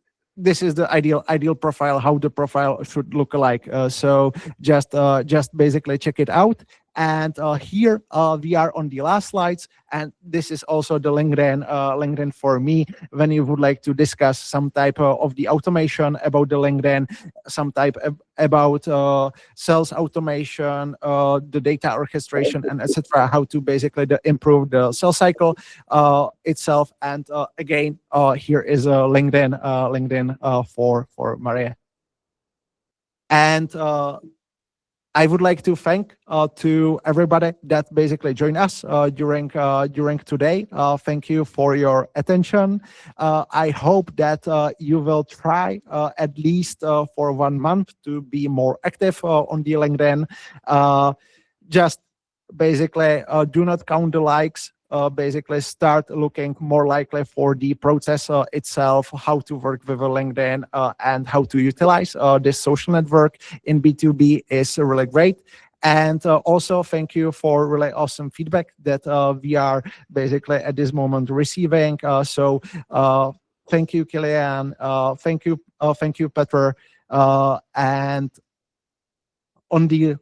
is the ideal profile, how the profile should look like. So just basically check it out. And here we are on the last slides, and this is also the LinkedIn for me. When you would like to discuss some type of the automation about the LinkedIn, some type about sales automation, the data orchestration, and etc., how to basically improve the sales cycle itself. And again, here is a LinkedIn for Maria. And I would like to thank to everybody that basically joined us during today. Thank you for your attention. I hope that you will try at least for 1 month to be more active on the LinkedIn. Just basically do not count the likes. Basically start looking more likely for the process itself, how to work with LinkedIn, and how to utilize this social network in B2B is really great. And also thank you for really awesome feedback that we are basically at this moment receiving. So thank you, Kilian. Thank you, Petr. And on the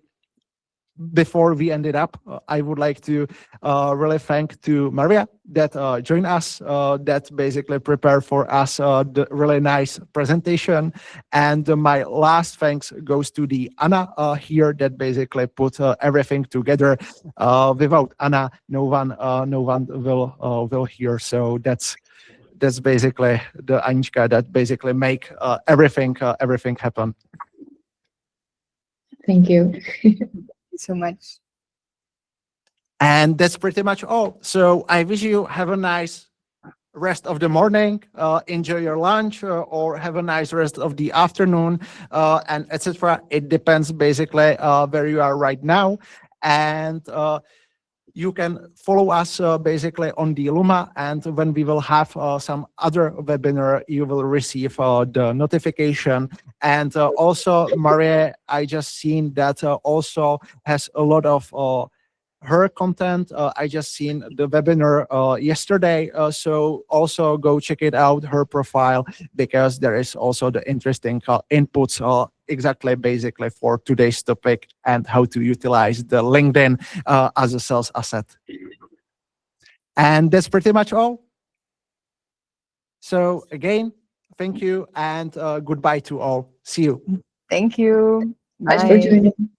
before we ended up, I would like to really thank to Maria that joined us, that basically prepared for us the really nice presentation. And my last thanks goes to the Anna here that basically put everything together. Without Anna, no one will hear. So that's basically the Anička that basically make everything happen. Thank you. So much. And that's pretty much all. So I wish you have a nice rest of the morning, enjoy your lunch, or have a nice rest of the afternoon, and etc. It depends basically where you are right now. And you can follow us basically on the Luma, and when we will have some other webinar, you will receive the notification. And also, Maria, I just seen that also has a lot of her content. I just seen the webinar yesterday, so also go check it out, her profile, because there is also the interesting inputs exactly basically for today's topic and how to utilize the LinkedIn as a sales asset. And that's pretty much all. So again, thank you and goodbye to all. See you. Thank you. Thanks for Bye. joining.